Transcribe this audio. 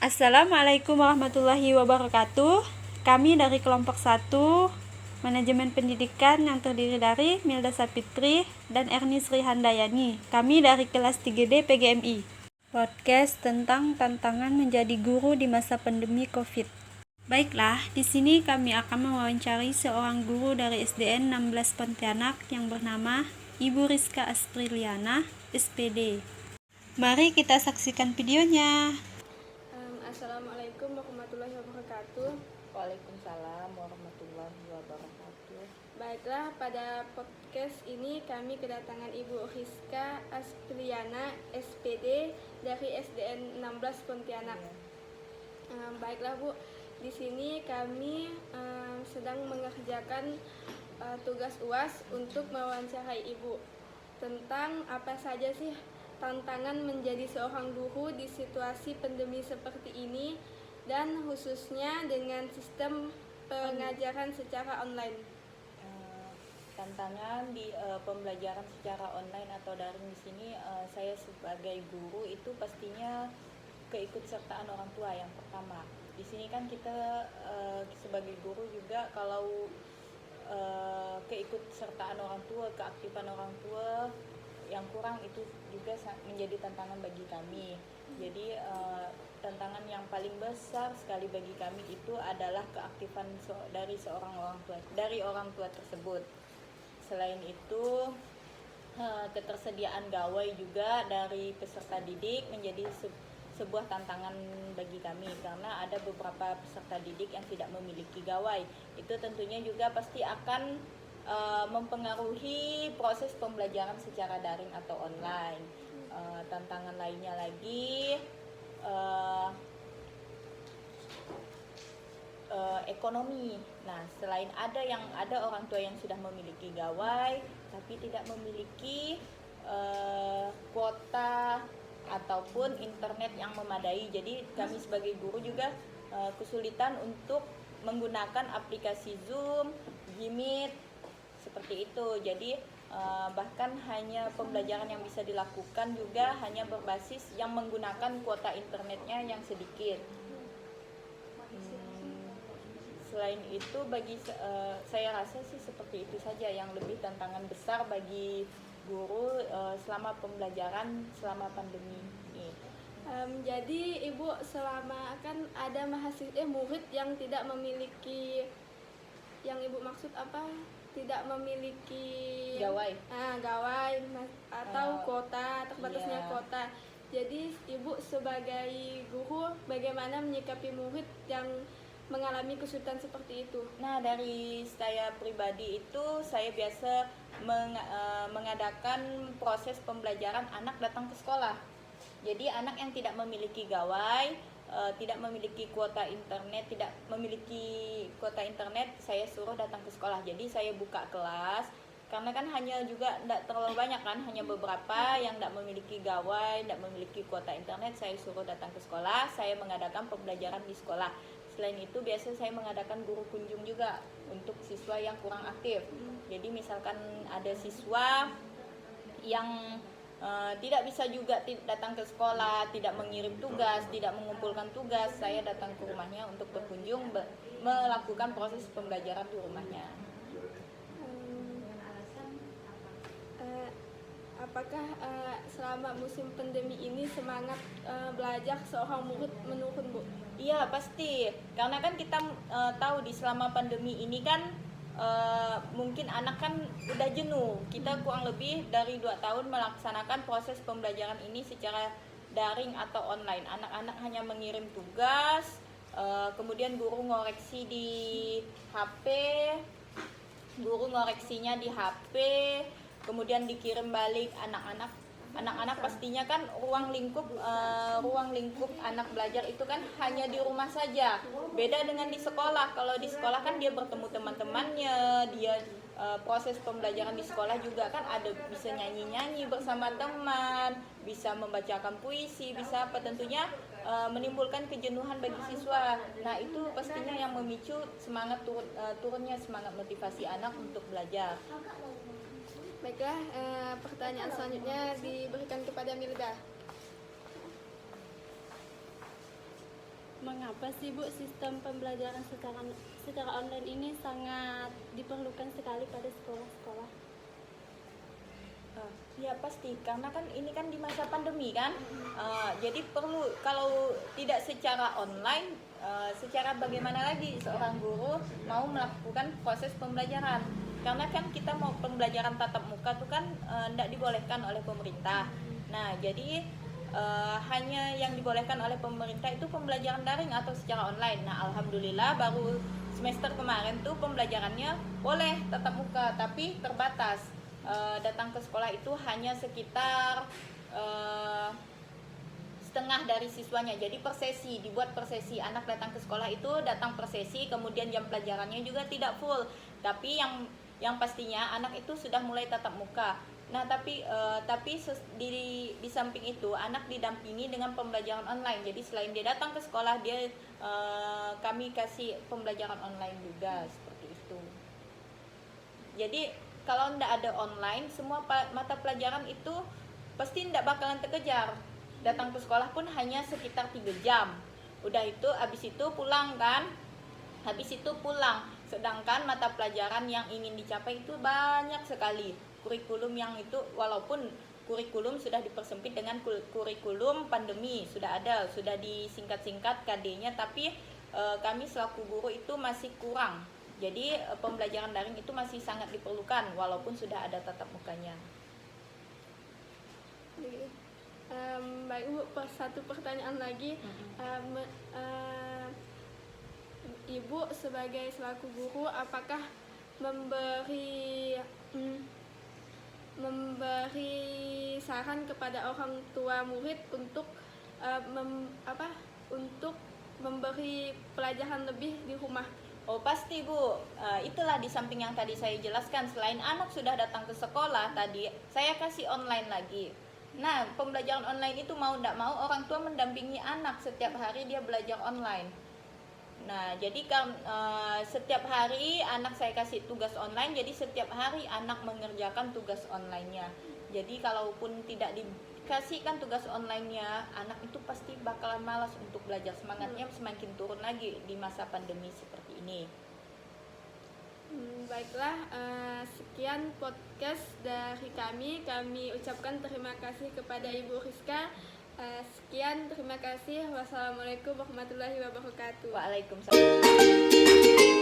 Assalamualaikum warahmatullahi wabarakatuh. Kami dari kelompok 1 Manajemen Pendidikan yang terdiri dari Milda Sapitri dan Erni Sri Handayani. Kami dari kelas 3D PGMI. Podcast tentang tantangan menjadi guru di masa pandemi Covid. Baiklah, di sini kami akan mewawancari seorang guru dari SDN 16 Pontianak yang bernama Ibu Rizka Astriliana, SPD. Mari kita saksikan videonya. Assalamualaikum warahmatullahi wabarakatuh. Waalaikumsalam warahmatullahi wabarakatuh. Baiklah, pada podcast ini kami kedatangan Ibu Rizka Astriliana, SPD dari SDN 16 Pontianak. Baiklah Bu, di sini kami sedang mengerjakan tugas UAS untuk mewawancarai Ibu tentang apa saja sih tantangan menjadi seorang guru di situasi pandemi seperti ini, dan khususnya dengan sistem pengajaran secara online. Tantangan di pembelajaran secara online atau daring di sini, saya sebagai guru itu pastinya keikutsertaan orang tua yang pertama. Di sini kan kita sebagai guru juga kalau keikutsertaan orang tua, keaktifan orang tua yang kurang itu juga menjadi tantangan bagi kami. Jadi tantangan yang paling besar sekali bagi kami itu adalah keaktifan dari orang tua tersebut. Selain itu ketersediaan gawai juga dari peserta didik menjadi sebuah tantangan bagi kami, karena ada beberapa peserta didik yang tidak memiliki gawai. Itu tentunya juga pasti akan mempengaruhi proses pembelajaran secara daring atau online. Tantangan lainnya lagi ekonomi. Nah, selain ada orang tua yang sudah memiliki gawai tapi tidak memiliki kuota ataupun internet yang memadai. Jadi kami sebagai guru juga kesulitan untuk menggunakan aplikasi Zoom, Gmeet, seperti itu. Jadi bahkan hanya pembelajaran yang bisa dilakukan juga hanya berbasis yang menggunakan kuota internetnya yang sedikit. Selain itu saya rasa sih seperti itu saja yang lebih tantangan besar bagi guru selama pembelajaran selama pandemi ini. Jadi Ibu, selama kan ada murid yang tidak memiliki, yang Ibu maksud apa? Tidak memiliki gawai atau kuota, terbatasnya iya. kuota. Jadi Ibu sebagai guru bagaimana menyikapi murid yang mengalami kesulitan seperti itu? Nah, dari saya pribadi itu saya biasa mengadakan proses pembelajaran anak datang ke sekolah. Jadi anak yang tidak memiliki gawai, tidak memiliki kuota internet, saya suruh datang ke sekolah. Jadi saya buka kelas, karena kan hanya juga tidak terlalu banyak kan, hanya beberapa yang tidak memiliki gawai, tidak memiliki kuota internet, saya suruh datang ke sekolah, saya mengadakan pembelajaran di sekolah. Selain itu biasa saya mengadakan guru kunjung juga untuk siswa yang kurang aktif. Jadi misalkan ada siswa yang tidak bisa juga datang ke sekolah, tidak mengirim tugas, tidak mengumpulkan tugas, saya datang ke rumahnya untuk berkunjung, melakukan proses pembelajaran di rumahnya. Apakah selama musim pandemi ini semangat belajar seorang murid menurun, Bu? Iya, pasti. Karena kan kita tahu di selama pandemi ini kan mungkin anak kan udah jenuh. Kita kurang lebih dari 2 tahun melaksanakan proses pembelajaran ini secara daring atau online. Anak-anak hanya mengirim tugas, kemudian guru ngoreksi di HP, ngoreksinya di HP, kemudian dikirim balik. Anak-anak pastinya kan ruang lingkup anak belajar itu kan hanya di rumah saja. Beda dengan di sekolah. Kalau di sekolah kan dia bertemu teman-temannya, dia proses pembelajaran di sekolah juga kan ada bisa nyanyi-nyanyi bersama teman, bisa membacakan puisi, bisa apa, tentunya menimbulkan kejenuhan bagi siswa. Nah, itu pastinya yang memicu semangat turunnya semangat motivasi anak untuk belajar. Baiklah, pertanyaan selanjutnya diberikan kepada Milda. mengapa sih Bu sistem pembelajaran secara online ini sangat diperlukan sekali pada sekolah-sekolah? Ya pasti, karena kan ini kan di masa pandemi kan, jadi perlu, kalau tidak secara online, secara bagaimana lagi seorang guru mau melakukan proses pembelajaran, karena kan kita mau pembelajaran tatap muka tuh kan tidak dibolehkan oleh pemerintah. Nah jadi hanya yang dibolehkan oleh pemerintah itu pembelajaran daring atau secara online. Nah alhamdulillah baru semester kemarin tuh pembelajarannya boleh tatap muka tapi terbatas. Datang ke sekolah itu hanya sekitar setengah dari siswanya. Jadi per sesi, dibuat per sesi. Anak datang ke sekolah itu datang per sesi, kemudian jam pelajarannya juga tidak full. Tapi yang pastinya anak itu sudah mulai tatap muka. Nah, tapi di samping itu anak didampingi dengan pembelajaran online. Jadi selain dia datang ke sekolah, dia kami kasih pembelajaran online juga seperti itu. Jadi kalau tidak ada online, semua mata pelajaran itu pasti tidak bakalan terkejar. Datang ke sekolah pun hanya sekitar 3 jam. Udah itu, habis itu pulang kan. Habis itu pulang. Sedangkan mata pelajaran yang ingin dicapai itu banyak sekali. Kurikulum yang itu, walaupun kurikulum sudah dipersempit dengan kurikulum pandemi, sudah ada, sudah disingkat-singkat KD-nya, tapi kami selaku guru itu masih kurang. Jadi pembelajaran daring itu masih sangat diperlukan walaupun sudah ada tatap mukanya. Baik Bu, satu pertanyaan lagi. Ibu sebagai selaku guru, apakah memberi saran kepada orang tua murid untuk untuk memberi pelajaran lebih di rumah? Oh pasti Bu, itulah di samping yang tadi saya jelaskan, selain anak sudah datang ke sekolah tadi, saya kasih online lagi. Nah, pembelajaran online itu mau tidak mau orang tua mendampingi anak setiap hari dia belajar online. Nah, jadi kan setiap hari anak saya kasih tugas online, jadi setiap hari anak mengerjakan tugas online-nya. Jadi kalaupun tidak dikasihkan tugas online-nya, anak itu pasti bakalan malas untuk belajar. Semangatnya semakin turun lagi di masa pandemi seperti ini. Baiklah, sekian podcast dari kami. Kami ucapkan terima kasih kepada Ibu Rizka. Sekian, terima kasih. Wassalamualaikum warahmatullahi wabarakatuh. Waalaikumsalam.